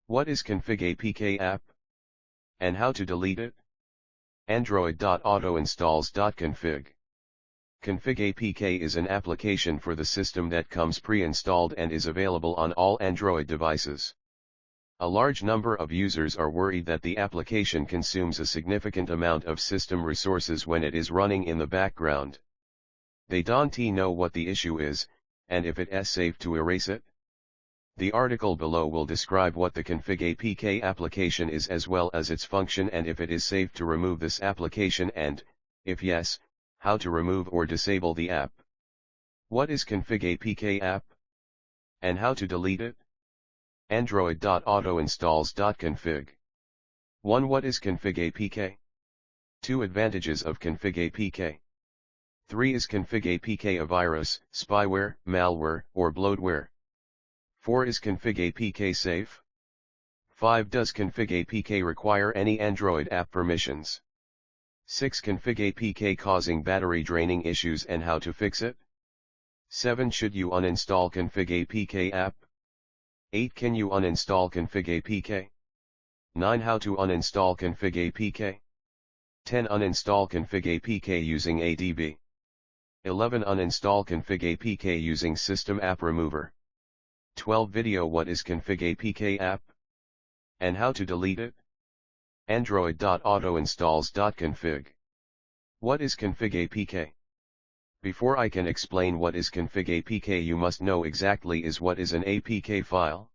What is ConfigAPK App? And how to delete it? android.autoinstalls.config. ConfigAPK is an application for the system that comes pre-installed and is available on all Android devices. A large number of users are worried that the application consumes a significant amount of system resources when it is running in the background. They don't know what the issue is, and if it is safe to erase it. The article below will describe what the ConfigAPK application is as well as its function and if it is safe to remove this application and, if yes, how to remove or disable the app. What is ConfigAPK App? And how to delete it? android.autoinstalls.config. 1. What is ConfigAPK? 2. Advantages of ConfigAPK. 3. Is ConfigAPK a virus, spyware, malware, or bloatware? 4. Is ConfigAPK safe? 5. Does ConfigAPK require any Android app permissions? 6. ConfigAPK causing battery draining issues and how to fix it? 7. Should you uninstall ConfigAPK app? 8. Can you uninstall ConfigAPK? 9. How to uninstall ConfigAPK? 10. Uninstall ConfigAPK using ADB. 11. Uninstall ConfigAPK using System App Remover. 12. Video. What is ConfigAPK App? And how to delete it? android.autoinstalls.config. What is ConfigAPK? Before I can explain what is ConfigAPK, you must know exactly what is an APK file.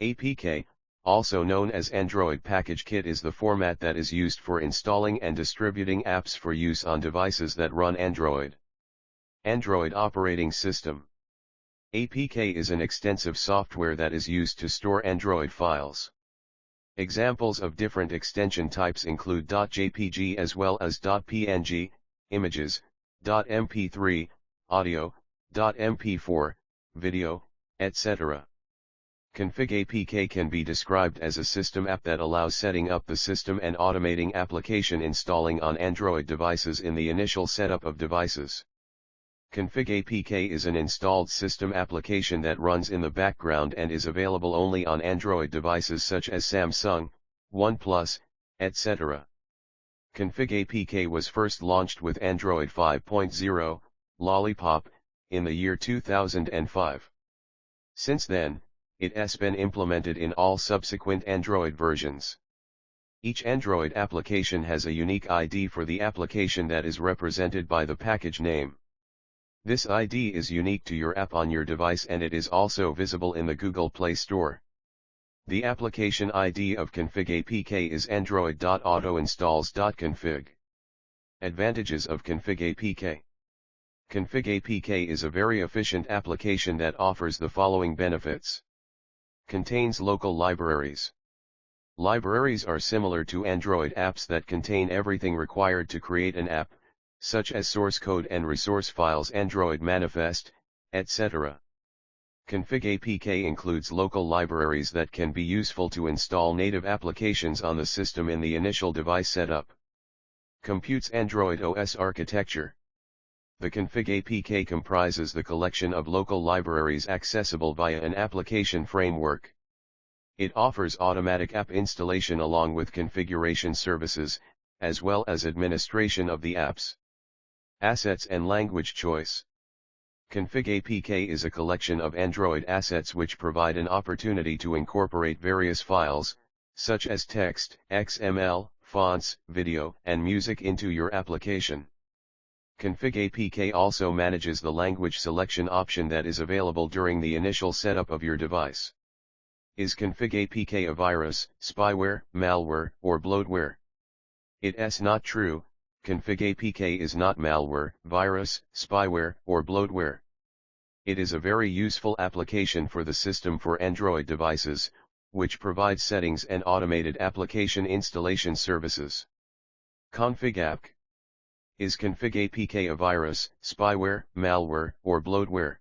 APK, also known as Android Package Kit, is the format that is used for installing and distributing apps for use on devices that run Android operating system. APK is an extensive software that is used to store Android files. Examples of different extension types include .jpg as well as .png, images, .mp3, audio, .mp4, video, etc. ConfigAPK can be described as a system app that allows setting up the system and automating application installing on Android devices in the initial setup of devices. ConfigAPK is an installed system application that runs in the background and is available only on Android devices such as Samsung, OnePlus, etc. ConfigAPK was first launched with Android 5.0, Lollipop, in the year 2005. Since then, it has been implemented in all subsequent Android versions. Each Android application has a unique ID for the application that is represented by the package name. This ID is unique to your app on your device and it is also visible in the Google Play Store. The application ID of ConfigAPK is android.autoinstalls.config. Advantages of ConfigAPK. ConfigAPK is a very efficient application that offers the following benefits. Contains local libraries. Libraries are similar to Android apps that contain everything required to create an app, such as source code and resource files, Android manifest, etc. ConfigAPK includes local libraries that can be useful to install native applications on the system in the initial device setup. Computes Android OS architecture. The ConfigAPK comprises the collection of local libraries accessible via an application framework. It offers automatic app installation along with configuration services, as well as administration of the apps. Assets and language choice. ConfigAPK is a collection of Android assets which provide an opportunity to incorporate various files, such as text, XML, fonts, video, and music into your application. ConfigAPK also manages the language selection option that is available during the initial setup of your device. Is ConfigAPK a virus, spyware, malware, or bloatware? It is not true. ConfigAPK is not malware, virus, spyware, or bloatware. It is a very useful application for the system for Android devices, which provides settings and automated application installation services. ConfigAPK. Is ConfigAPK a virus, spyware, malware, or bloatware?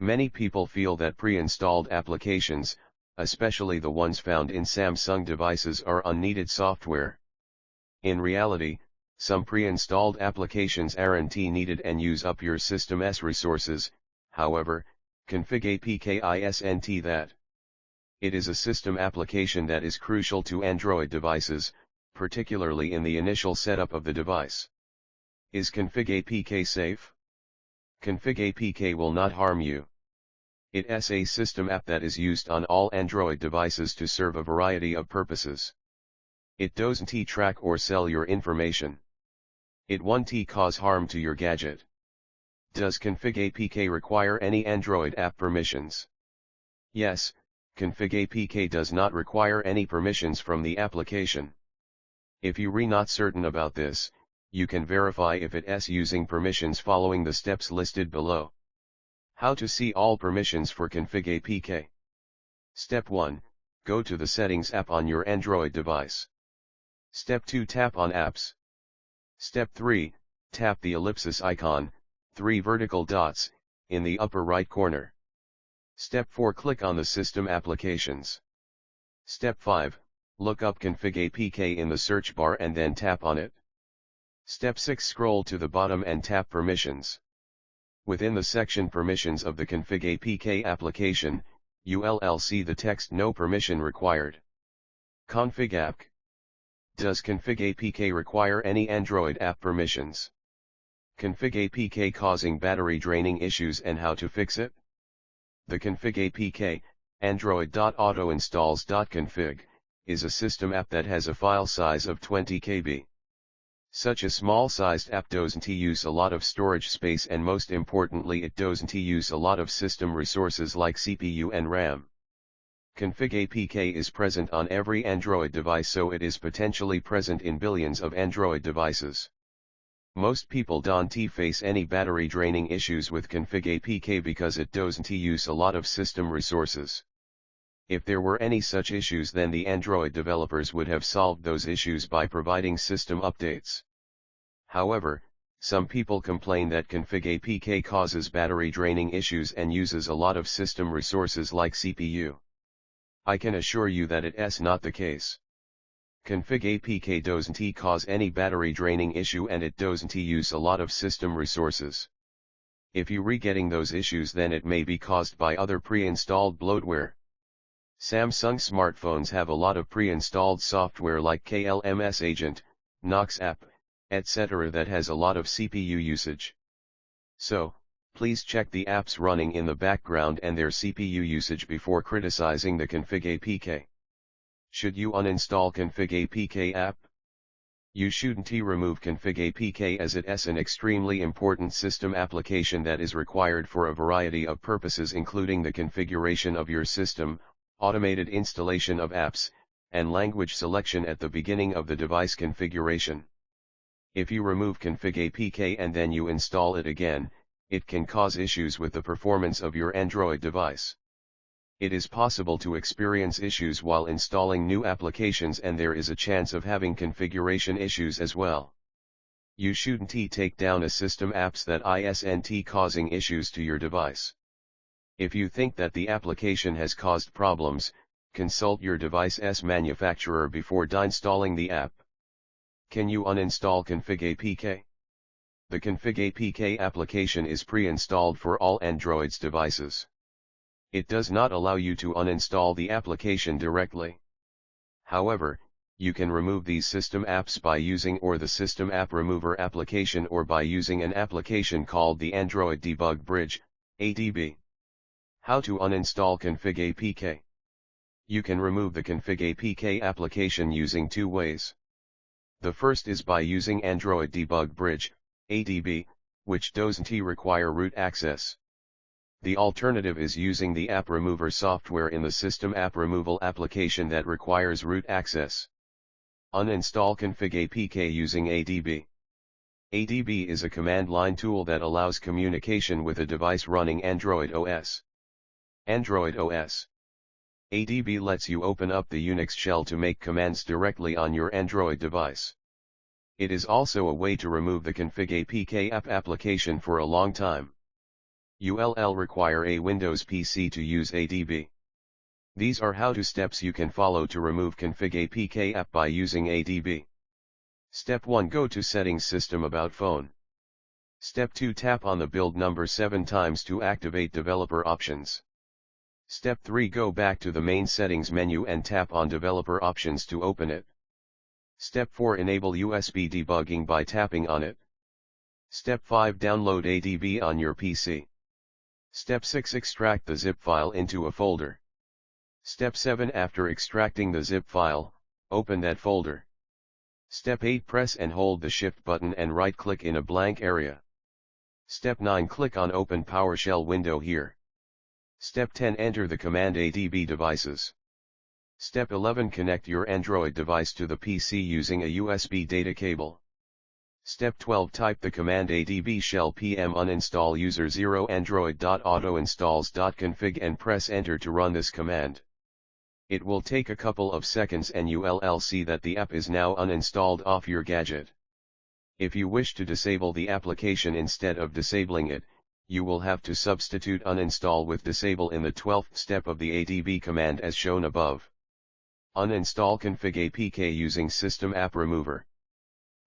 Many people feel that pre-installed applications, especially the ones found in Samsung devices, are unneeded software. In reality, some pre-installed applications aren't needed and use up your system's resources. However, ConfigAPK isn't that. It is a system application that is crucial to Android devices, particularly in the initial setup of the device. Is ConfigAPK safe? ConfigAPK will not harm you. It is a system app that is used on all Android devices to serve a variety of purposes. It doesn't track or sell your information. It won't cause harm to your gadget. Does ConfigAPK require any Android app permissions? Yes, ConfigAPK does not require any permissions from the application. If you're not certain about this, you can verify if it is using permissions following the steps listed below. How to see all permissions for ConfigAPK. Step 1, go to the Settings app on your Android device. Step 2, tap on Apps. Step 3, tap the ellipsis icon, 3 vertical dots, in the upper right corner. Step 4, click on the System Applications. Step 5, look up ConfigAPK in the search bar and then tap on it. Step 6, scroll to the bottom and tap Permissions. Within the section Permissions of the ConfigAPK application, you'll see the text No permission required. ConfigAPK. Does ConfigAPK require any Android app permissions? ConfigAPK causing battery draining issues and how to fix it? The ConfigAPK, android.autoinstalls.config, is a system app that has a file size of 20 KB. Such a small-sized app doesn't use a lot of storage space, and most importantly it doesn't use a lot of system resources like CPU and RAM. ConfigAPK is present on every Android device, so it is potentially present in billions of Android devices. Most people don't face any battery draining issues with ConfigAPK because it doesn't use a lot of system resources. If there were any such issues, then the Android developers would have solved those issues by providing system updates. However, some people complain that ConfigAPK causes battery draining issues and uses a lot of system resources like CPU. I can assure you that it is not the case. ConfigAPK doesn't cause any battery draining issue and it doesn't use a lot of system resources. If you're getting those issues, then it may be caused by other pre-installed bloatware. Samsung smartphones have a lot of pre-installed software like KLMS Agent, Knox App, etc. that has a lot of CPU usage. So, please check the apps running in the background and their CPU usage before criticizing the ConfigAPK. Should you uninstall ConfigAPK app? You shouldn't remove ConfigAPK as it is an extremely important system application that is required for a variety of purposes, including the configuration of your system, automated installation of apps, and language selection at the beginning of the device configuration. If you remove ConfigAPK and then you install it again, it can cause issues with the performance of your Android device. It is possible to experience issues while installing new applications, and there is a chance of having configuration issues as well. You shouldn't take down a system apps that isn't causing issues to your device. If you think that the application has caused problems, consult your device's manufacturer before installing the app. Can you uninstall ConfigAPK? The ConfigAPK application is pre-installed for all Android's devices. It does not allow you to uninstall the application directly. However, you can remove these system apps by using the System App Remover application, or by using an application called the Android Debug Bridge, ADB. How to uninstall ConfigAPK? You can remove the ConfigAPK application using 2 ways. The first is by using Android Debug Bridge, ADB, which doesn't require root access. The alternative is using the App Remover software in the System App Removal application that requires root access. Uninstall ConfigAPK using ADB. ADB is a command line tool that allows communication with a device running Android OS. Android OS. ADB lets you open up the Unix shell to make commands directly on your Android device. It is also a way to remove the ConfigAPK app application for a long time. You'll require a Windows PC to use ADB. These are how-to steps you can follow to remove ConfigAPK app by using ADB. Step 1, go to Settings, System About Phone. Step 2, tap on the build number 7 times to activate developer options. Step 3. Go back to the main settings menu and tap on Developer Options to open it. Step 4. Enable USB debugging by tapping on it. Step 5. Download ADB on your PC. Step 6. Extract the zip file into a folder. Step 7. After extracting the zip file, open that folder. Step 8. Press and hold the Shift button and right-click in a blank area. Step 9. Click on Open PowerShell window here. Step 10. Enter the command ADB devices. Step 11. Connect your Android device to the PC using a USB data cable. Step 12. Type the command ADB shell pm uninstall user 0 android.autoinstalls.config and press enter to run this command. It will take a couple of seconds and you'll see that the app is now uninstalled off your gadget. If you wish to disable the application instead of disabling it, you will have to substitute uninstall with disable in the 12th step of the ADB command as shown above. Uninstall ConfigAPK using System App Remover.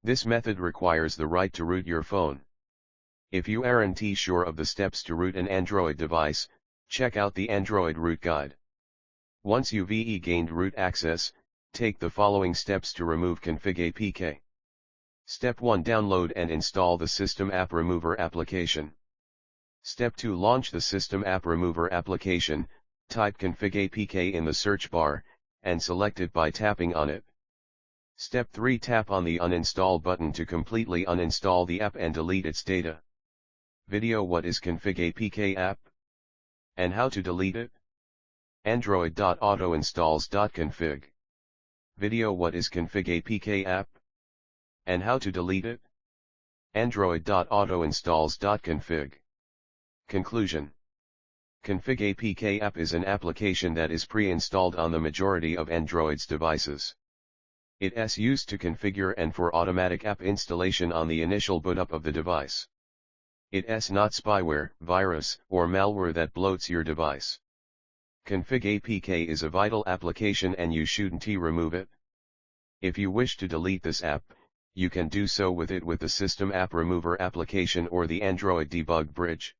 This method requires the right to root your phone. If you aren't sure of the steps to root an Android device, check out the Android root guide. Once you've gained root access, take the following steps to remove ConfigAPK. Step 1. Download and install the System App Remover application. Step 2. Launch the System App Remover application, type ConfigAPK in the search bar, and select it by tapping on it. Step 3. Tap on the Uninstall button to completely uninstall the app and delete its data. Video: What is ConfigAPK App? And how to delete it? android.autoinstalls.config. Video: What is ConfigAPK App? And how to delete it? android.autoinstalls.config. Conclusion: ConfigAPK App is an application that is pre-installed on the majority of Android's devices. It is used to configure and for automatic app installation on the initial boot up of the device. It is not spyware, virus, or malware that bloats your device. ConfigAPK is a vital application and you shouldn't remove it. If you wish to delete this app, you can do so with the System App Remover application or the Android Debug Bridge.